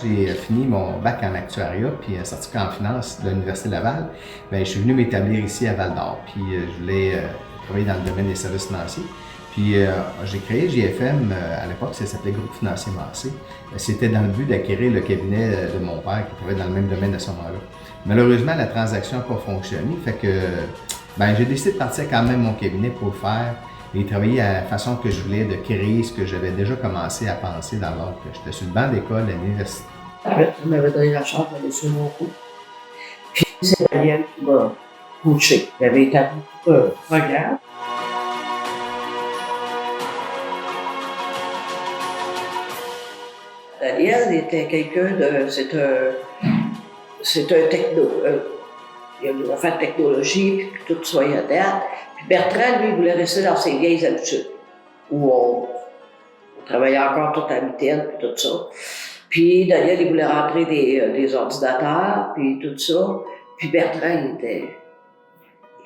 j'ai fini mon bac en actuariat puis un certificat en finance de l'Université Laval, bien, je suis venu m'établir ici à Val-d'Or. Puis je voulais travailler dans le domaine des services financiers. Puis j'ai créé JFM, à l'époque, ça s'appelait Groupe Financier Massé. C'était dans le but d'acquérir le cabinet de mon père qui travaillait dans le même domaine à ce moment-là. Malheureusement, la transaction n'a pas fonctionné, fait que j'ai décidé de partir quand même mon cabinet pour le faire et travailler à la façon que je voulais de créer ce que j'avais déjà commencé à penser dans l'ordre que j'étais sur le banc d'école à l'université. On m'avait donné la chance d'aller sur mon cours. Puis c'est Daniel qui m'a coaché. Il avait établi tout un programme. Daniel était quelqu'un de... C'est un techno. Il a fait de technologie, puis tout ça, il y a date. Puis Bertrand, lui, il voulait rester dans ses vieilles habitudes, où on travaillait encore toute à mitaine, puis tout ça. Puis Daniel, il voulait rentrer des ordinateurs, puis tout ça. Puis Bertrand,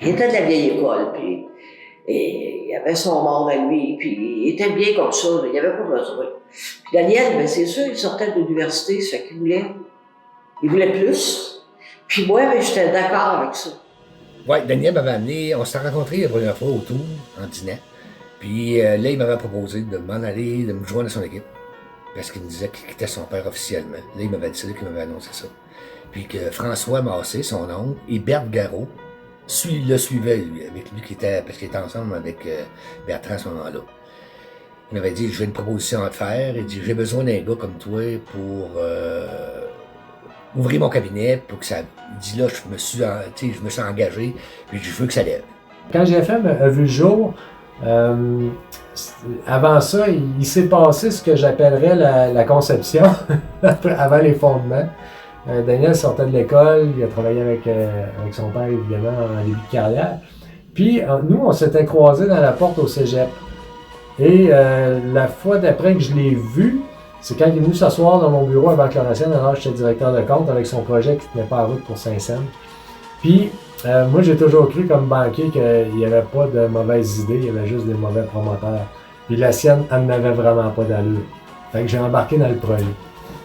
il était de la vieille école, puis il avait son monde à lui, puis il était bien comme ça, il n'y avait pas besoin. Puis Daniel, ben c'est sûr, il sortait de l'université, ça fait qu'il voulait plus. Puis moi, ben, j'étais d'accord avec ça. Oui, Daniel m'avait amené, on s'est rencontrés la première fois autour, en dînant. Puis là, il m'avait proposé de m'en aller, de me joindre à son équipe. Parce qu'il me disait qu'il quittait son père officiellement. Là, il m'avait dit, c'est lui qui m'avait annoncé ça. Puis que François Massé, son oncle, et Berthe Garot, le suivait, lui, avec lui, parce qu'il était ensemble avec Bertrand à ce moment-là. Il m'avait dit, j'ai une proposition à te faire. Il dit, j'ai besoin d'un gars comme toi pour ouvrir mon cabinet, pour que ça... Il dit, là, je me suis engagé, puis je veux que ça lève. Quand JFM a vu le jour, avant ça, il s'est passé ce que j'appellerais la conception, avant les fondements. Daniel sortait de l'école, il a travaillé avec son père, évidemment, en début de carrière. Puis, nous, on s'était croisés dans la porte au cégep. Et la fois d'après que je l'ai vu, c'est quand il est venu s'asseoir dans mon bureau à Banque Laurentienne, alors j'étais directeur de compte avec son projet qui ne tenait pas en route pour Saint-Saëns. Puis, moi, j'ai toujours cru comme banquier qu'il n'y avait pas de mauvaises idées, il y avait juste des mauvais promoteurs. Puis la sienne, elle n'avait vraiment pas d'allure. Fait que j'ai embarqué dans le projet.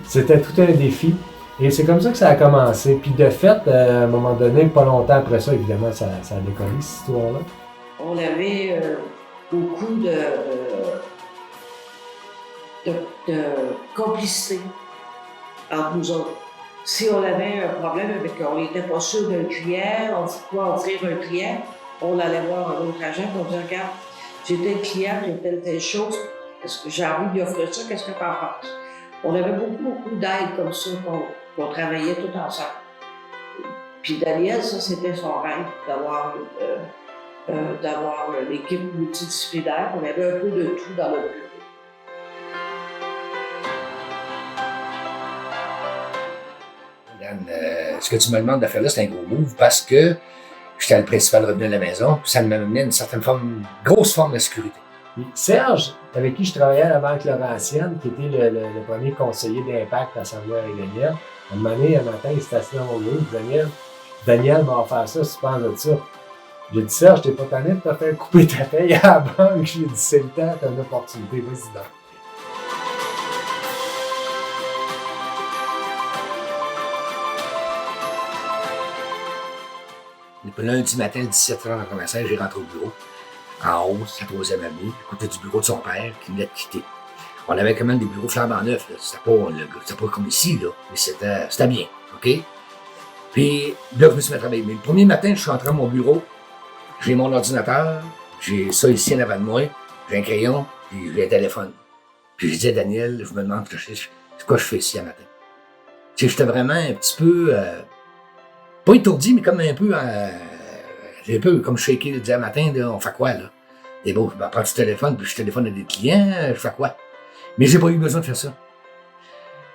C'était tout un défi. Et c'est comme ça que ça a commencé. Puis de fait, à un moment donné, pas longtemps après ça, évidemment, ça a décollé, cette histoire-là. On avait beaucoup de complicité entre nous autres. Si on avait un problème avec qu'on n'était pas sûr d'un client, on dit quoi offrir un client, on allait voir un autre agent et on disait, regarde, j'ai tel client, j'ai telle chose, est-ce que j'ai envie de lui offrir ça, qu'est-ce que tu en penses? On avait beaucoup d'aide comme ça, qu'on travaillait tout ensemble. Puis Daniel, ça c'était son rêve, d'avoir une équipe multidisciplinaire. On avait un peu de tout dans notre bureau. Ce que tu me demandes de faire là, c'est un gros move parce que j'étais le principal revenu de la maison, puis ça m'amenait une certaine grosse forme de sécurité. Puis Serge, avec qui je travaillais à la Banque Laurentienne, qui était le premier conseiller d'impact à Saint-Louis avec Daniel, un matin, il s'est assis dans mon bureau, il dit Daniel m'a offert ça, si tu penses de ça. J'ai dit Serge, t'es pas tanné de te faire couper ta paye à la banque. J'ai dit c'est le temps, t'as une opportunité, vas-y donc. Le lundi matin, 17h96, j'ai rentré au bureau. En haut, c'est la 3e avenue, à côté du bureau de son père, qui venait de quitter. On avait quand même des bureaux flambant neufs, là. C'était pas comme ici, là, mais c'était bien, OK? Puis là, je me suis mis à travailler. Mais le premier matin, je suis entré à mon bureau, j'ai mon ordinateur, j'ai ça ici en avant de moi, j'ai un crayon, puis j'ai un téléphone. Puis j'ai dit à Daniel, je me demande c'est quoi je fais ici à matin. Tu sais, j'étais vraiment un petit peu, pas étourdi, mais comme un peu comme shaké le dimanche matin, là, on fait quoi, là? Et bon, je prends du téléphone, puis je téléphone à des clients, je fais quoi? Mais j'ai pas eu besoin de faire ça.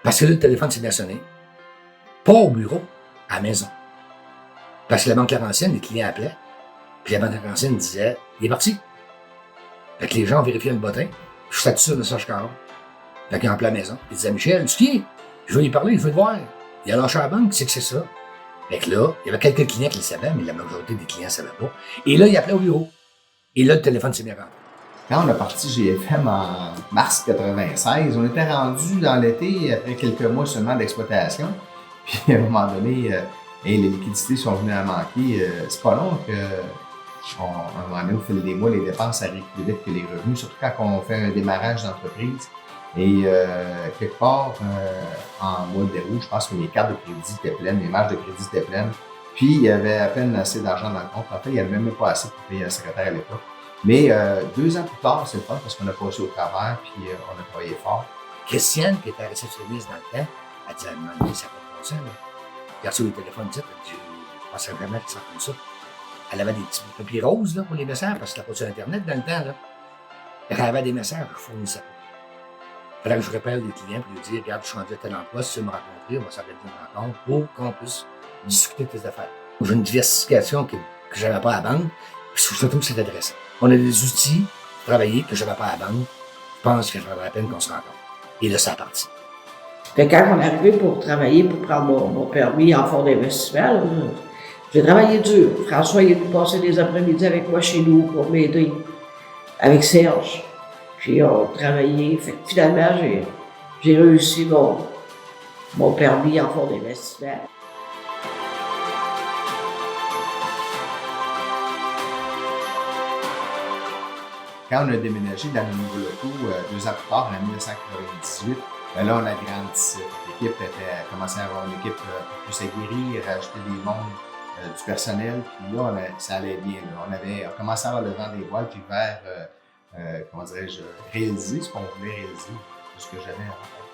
Parce que là, le téléphone s'est bien sonné. Pas au bureau, à la maison. Parce que la Banque Laurentienne, les clients appelaient, puis la Banque Laurentienne disait, il est parti. Fait que les gens ont vérifié le bottin, je suis satisfait de Serge Caron. Fait qu'il est en plein maison. Il disait, Michel, tu qui? Je veux lui parler, je veux te voir. Il a lâché à la banque, c'est que c'est ça. Fait que là, il y avait quelques clients qui le savaient, mais la majorité des clients ne savaient pas. Et là, il appelait au bureau. Et là, le téléphone s'est bien rentré. Quand on a parti GFM en mars 96, on était rendu dans l'été, après quelques mois seulement d'exploitation. Puis à un moment donné, les liquidités sont venues à manquer. C'est pas long que, à un moment donné, au fil des mois, les dépenses arrivent plus vite que les revenus, surtout quand on fait un démarrage d'entreprise. Et quelque part, en mois d'août, je pense que mes cartes de crédit étaient pleines, mes marges de crédit étaient pleines. Puis, il y avait à peine assez d'argent dans le compte. En fait, il n'y avait même pas assez pour payer un secrétaire à l'époque. Mais 2 ans plus tard, c'est le fun parce qu'on a passé au travers puis on a travaillé fort. Christiane, qui était réceptionniste dans le temps, elle dit à un moment donné, ça n'a pas de bon sens, là. Regarde sur le téléphone, elle dit, je pensais vraiment que ça comme ça. Elle avait des petits papiers roses là, pour les messages, parce qu'elle n'était pas sur Internet dans le temps. Là. Elle avait des messages, je fournissais pas. Il fallait que je rappelle des clients pour lui dire, regarde, je suis rendu à tel emploi, si tu veux me rencontrer, on va s'arrêter une rencontre pour qu'on puisse discuter de tes affaires. J'ai une diversification que je n'avais pas à la banque, puis je trouve que c'est intéressant. On a des outils pour travailler que je n'avais pas à la banque. Je pense que ça vaudrait la peine qu'on se rencontre. Et là, c'est parti. Quand on est arrivé pour travailler, pour prendre mon permis en fonds d'investissement, là, j'ai travaillé dur. François il est venu passer des après-midi avec moi chez nous pour m'aider, avec Serge. Puis on travaillait. Fait que finalement, j'ai réussi mon permis en fonds d'investissement. Quand on a déménagé dans le nouveau locaux 2 ans plus tard, en 1998, ben là, on agrandissait. L'équipe commençait à avoir une équipe plus aguerrie, rajouter des mondes, du personnel. Puis là, ça allait bien. Là. On commençait à avoir le vent des voiles, puis vers, comment dirais-je, réaliser ce qu'on voulait réaliser, ce que j'avais en tête.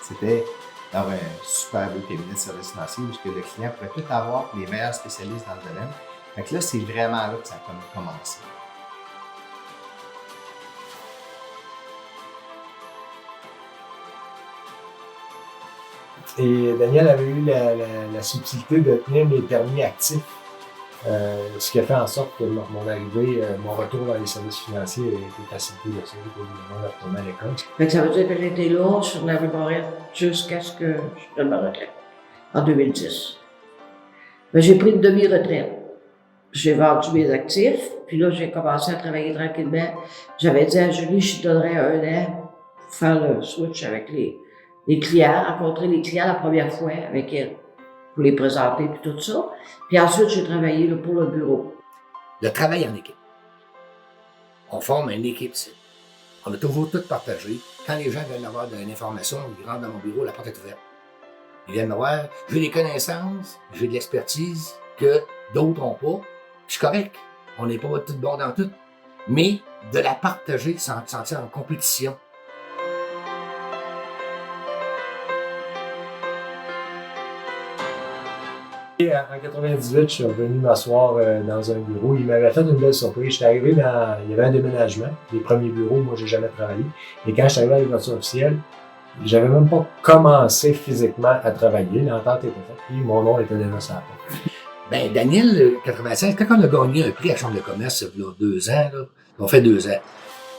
C'était d'avoir un super beau cabinet de services financiers où le client pourrait tout avoir, les meilleurs spécialistes dans le domaine. Fait que là, c'est vraiment là que ça a commencé. Et Daniel avait eu la subtilité de tenir mes permis actifs, ce qui a fait en sorte que mon arrivée, mon retour dans les services financiers a été facilité de ça, pour évidemment de retourner à l'école. Fait que ça veut dire que j'étais là sur la rue Barrette jusqu'à ce que je donne ma retraite, en 2010. Mais j'ai pris une demi-retraite. J'ai vendu mes actifs, puis là, j'ai commencé à travailler tranquillement. J'avais dit à Julie, je lui donnerais 1 an pour faire le switch avec les clients, rencontrer les clients la première fois avec elle, pour les présenter puis tout ça. Puis ensuite, j'ai travaillé là, pour le bureau. Le travail en équipe. On forme une équipe ici. On a toujours tout partagé. Quand les gens viennent avoir de l'information, ils rentrent dans mon bureau, la porte est ouverte. Ils viennent me voir, j'ai des connaissances, j'ai de l'expertise que d'autres n'ont pas. Je suis correct. On n'est pas tout bon dans tout. Mais de la partager sans se sentir en compétition. Et en 98, je suis revenu m'asseoir dans un bureau. Il m'avait fait une belle surprise. J'étais arrivé il y avait un déménagement. Les premiers bureaux, moi, j'ai jamais travaillé. Et quand je suis arrivé à l'ouverture officielle, j'avais même pas commencé physiquement à travailler. L'entente était faite. Puis mon nom était déjà sur la porte. Ben, Daniel, 85, quand on a gagné un prix à la Chambre de commerce, il y a 2 ans, là, on fait 2 ans,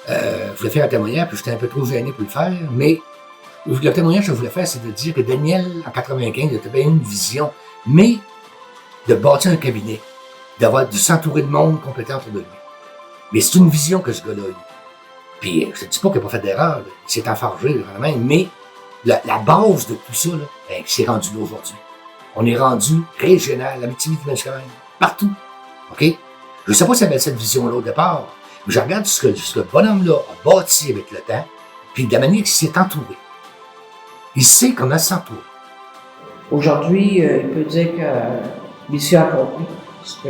je voulais faire un témoignage, puis j'étais un peu trop gêné pour le faire, mais le témoignage que je voulais faire, c'est de dire que Daniel, en 95, il avait une vision, mais de bâtir un cabinet, de s'entourer de monde compétent autour de lui. Mais c'est une vision que ce gars-là a eu. Puis, je ne dis pas qu'il n'a pas fait d'erreur, là. Il s'est enfargé, vraiment, mais la base de tout ça, là, ben, c'est rendu là aujourd'hui. On est rendu régional, Abitibi-Témiscamingue, partout. OK? Je ne sais pas s'il avait cette vision-là au départ, mais je regarde ce que ce bonhomme-là a bâti avec le temps, puis de la manière qu'il s'est entouré. Il sait comment s'entourer. Aujourd'hui, il peut dire que mission accomplie. Parce que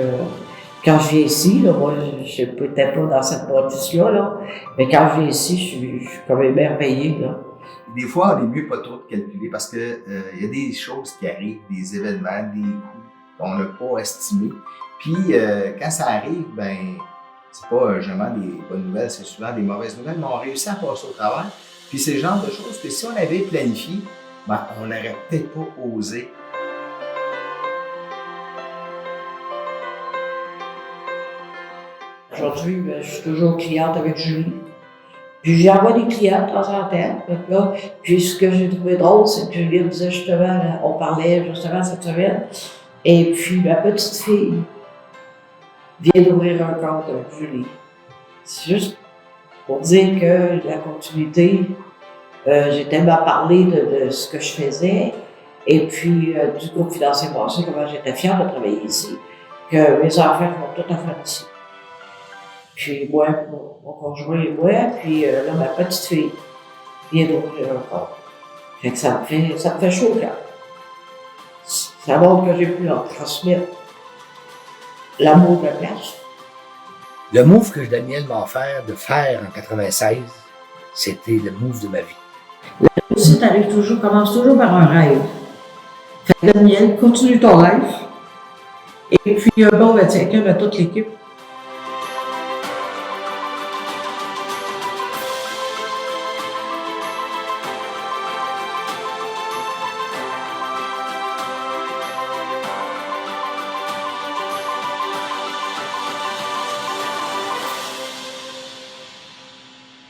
quand je viens ici, là, moi, je n'étais pas dans cette bâtisse-là, là, mais quand je viens ici, je suis comme émerveillée, là. Des fois, on est mieux pas trop de calculer parce que y a des choses qui arrivent, des événements, des coups qu'on n'a pas estimés. Puis quand ça arrive, ben c'est pas jamais des bonnes nouvelles, c'est souvent des mauvaises nouvelles, mais on réussit à passer au travers. Puis c'est le genre de choses que si on avait planifié, ben on n'aurait peut-être pas osé. Aujourd'hui, ben, je suis toujours cliente avec Julie. Puis j'envoie des clients de temps en temps. Là, puis ce que j'ai trouvé drôle, c'est que Julie me disait justement, là, on parlait justement cette semaine, et puis ma petite fille vient d'ouvrir un compte avec Julie. C'est juste pour dire que la continuité, j'ai tellement parlé de ce que je faisais, et puis du groupe financier passé, comment j'étais fière de travailler ici, que mes enfants vont tout en faire ici. Puis moi, mon conjoint et moi, puis là, ma petite fille vient d'ouvrir un compte. Fait que ça me fait chaud au cœur. Ça montre que j'ai pu leur transmettre l'amour de la place. Le move que Daniel m'a offert de faire en 96, c'était le move de ma vie. La réussite commence toujours par un rêve. Fait que Daniel, continue ton rêve. Et puis, bon, tiens, à toute l'équipe.